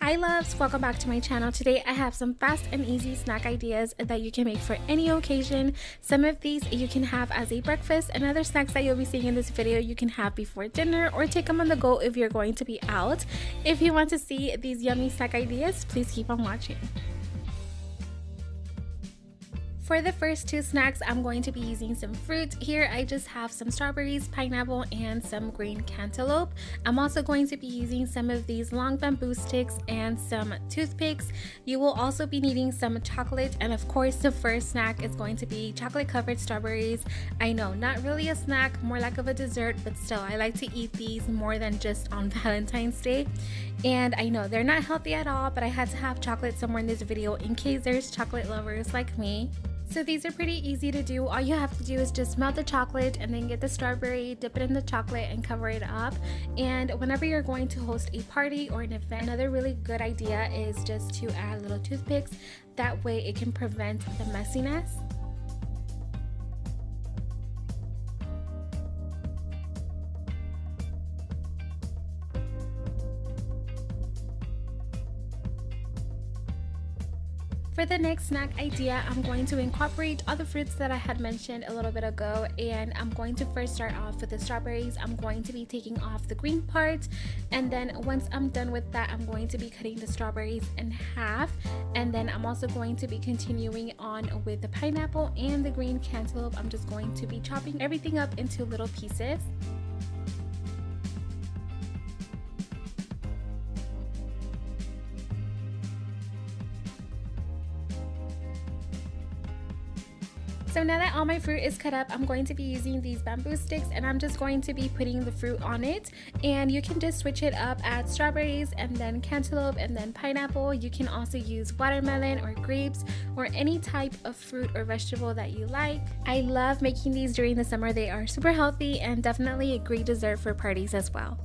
Hi loves, welcome back to my channel. Today I have some fast and easy snack ideas that you can make for any occasion. Some of these you can have as a breakfast, and other snacks that you'll be seeing in this video you can have before dinner or take them on the go if you're going to be out. If you want to see these yummy snack ideas, please keep on watching. For the first two snacks, I'm going to be using some fruit. Here I just have some strawberries, pineapple, and some green cantaloupe. I'm also going to be using some of these long bamboo sticks and some toothpicks. You will also be needing some chocolate, and of course the first snack is going to be chocolate covered strawberries. I know, not really a snack, more like of a dessert, but still I like to eat these more than just on Valentine's Day. And I know they're not healthy at all, but I had to have chocolate somewhere in this video in case there's chocolate lovers like me. So these are pretty easy to do. All you have to do is just melt the chocolate and then get the strawberry, dip it in the chocolate and cover it up. And whenever you're going to host a party or an event, another really good idea is just to add little toothpicks. That way it can prevent the messiness. For the next snack idea, I'm going to incorporate all the fruits that I had mentioned a little bit ago, and I'm going to first start off with the strawberries. I'm going to be taking off the green part, and then once I'm done with that, I'm going to be cutting the strawberries in half, and then I'm also going to be continuing on with the pineapple and the green cantaloupe. I'm just going to be chopping everything up into little pieces. So now that all my fruit is cut up, I'm going to be using these bamboo sticks, and I'm just going to be putting the fruit on it. And you can just switch it up, add strawberries and then cantaloupe and then pineapple. You can also use watermelon or grapes or any type of fruit or vegetable that you like. I love making these during the summer. They are super healthy and definitely a great dessert for parties as well.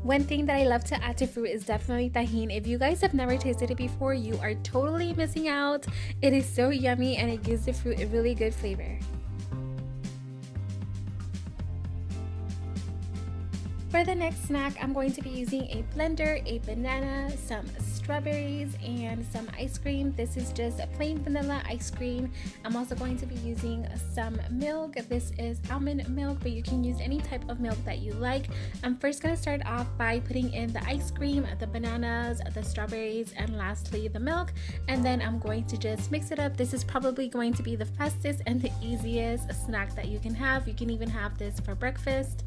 One thing that I love to add to fruit is definitely tahini. If you guys have never tasted it before, you are totally missing out. It is so yummy and it gives the fruit a really good flavor. For the next snack, I'm going to be using a blender, a banana, some strawberries, and some ice cream. This is just a plain vanilla ice cream. I'm also going to be using some milk. This is almond milk, but you can use any type of milk that you like. I'm first going to start off by putting in the ice cream, the bananas, the strawberries, and lastly the milk. And then I'm going to just mix it up. This is probably going to be the fastest and the easiest snack that you can have. You can even have this for breakfast.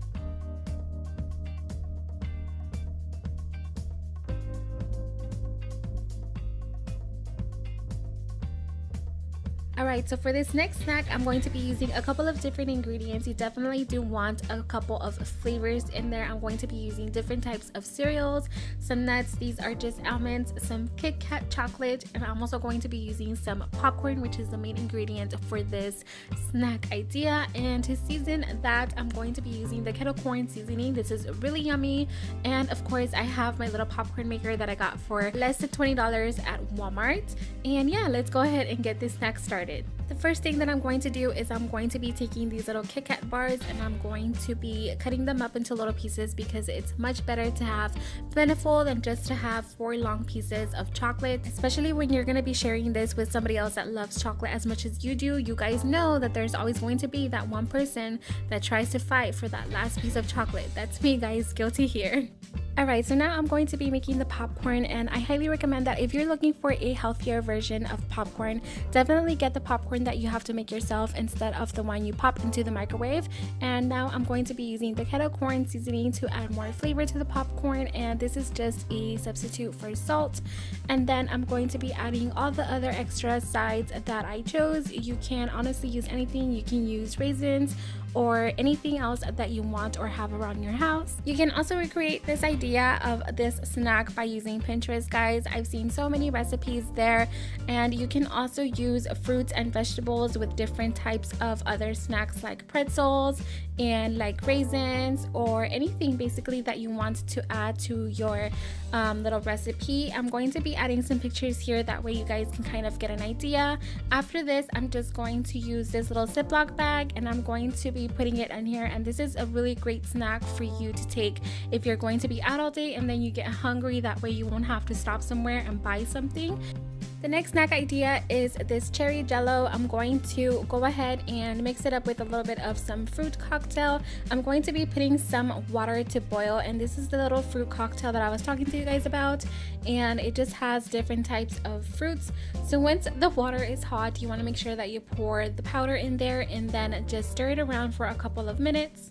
Alright, so for this next snack, I'm going to be using a couple of different ingredients. You definitely do want a couple of flavors in there. I'm going to be using different types of cereals, some nuts. These are just almonds, some Kit Kat chocolate, and I'm also going to be using some popcorn, which is the main ingredient for this snack idea. And to season that, I'm going to be using the kettle corn seasoning. This is really yummy. And of course, I have my little popcorn maker that I got for less than $20 at Walmart. And yeah, let's go ahead and get this snack started. The first thing that I'm going to do is I'm going to be taking these little Kit Kat bars and I'm going to be cutting them up into little pieces because it's much better to have plentiful than just to have 4 long pieces of chocolate, especially when you're going to be sharing this with somebody else that loves chocolate as much as you do. You guys know that there's always going to be that one person that tries to fight for that last piece of chocolate. That's me, guys, guilty here. Alright, so now I'm going to be making the popcorn, and I highly recommend that if you're looking for a healthier version of popcorn, definitely get the popcorn that you have to make yourself instead of the one you pop into the microwave. And now I'm going to be using the kettle corn seasoning to add more flavor to the popcorn, and this is just a substitute for salt. And then I'm going to be adding all the other extra sides that I chose. You can honestly use anything. You can use raisins or anything else that you want or have around your house. You can also recreate this idea of this snack by using Pinterest, guys. I've seen so many recipes there, and you can also use fruits and vegetables with different types of other snacks like pretzels and like raisins or anything basically that you want to add to your little recipe. I'm going to be adding some pictures here, that way you guys can kind of get an idea. After this, I'm just going to use this little Ziploc bag and I'm going to be putting it in here, and this is a really great snack for you to take if you're going to be out all day and then you get hungry. That way you won't have to stop somewhere and buy something. The next snack idea is this cherry jello. I'm going to go ahead and mix it up with a little bit of some fruit cocktail. I'm going to be putting some water to boil, and this is the little fruit cocktail that I was talking to you guys about, and it just has different types of fruits. So once the water is hot, you want to make sure that you pour the powder in there and then just stir it around for a couple of minutes.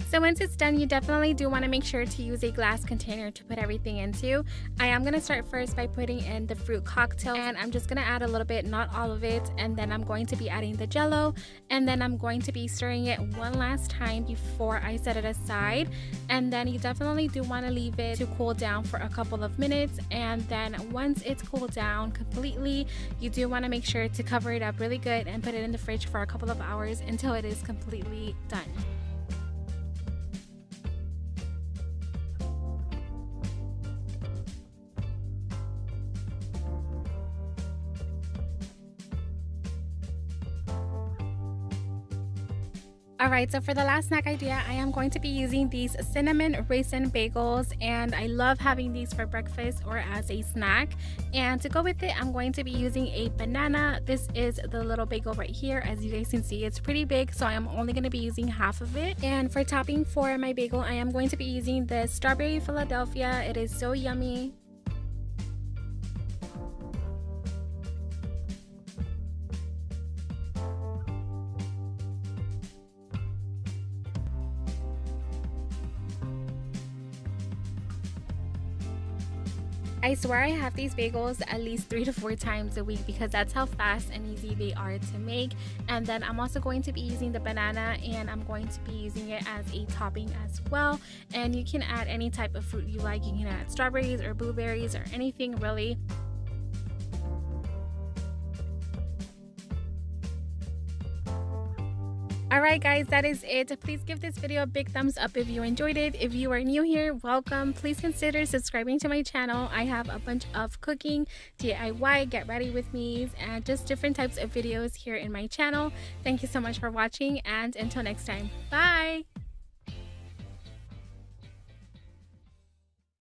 So once it's done, you definitely do want to make sure to use a glass container to put everything into. I am going to start first by putting in the fruit cocktail, and I'm just going to add a little bit, not all of it, and then I'm going to be adding the jello, and then I'm going to be stirring it one last time before I set it aside. And then you definitely do want to leave it to cool down for a couple of minutes, and then once it's cooled down completely, you do want to make sure to cover it up really good and put it in the fridge for a couple of hours until it is completely done. Alright, so for the last snack idea, I am going to be using these cinnamon raisin bagels, and I love having these for breakfast or as a snack. And to go with it, I'm going to be using a banana. This is the little bagel right here. As you guys can see, it's pretty big, so I'm only going to be using half of it. And for topping for my bagel, I am going to be using the strawberry Philadelphia. It is so yummy. I swear I have these bagels at least 3 to 4 times a week because that's how fast and easy they are to make. And then I'm also going to be using the banana, and I'm going to be using it as a topping as well. And you can add any type of fruit you like. You can add strawberries or blueberries or anything really. Alright guys, that is it. Please give this video a big thumbs up if you enjoyed it. If you are new here, welcome. Please consider subscribing to my channel. I have a bunch of cooking, DIY, get ready with me's, and just different types of videos here in my channel. Thank you so much for watching, and until next time, bye!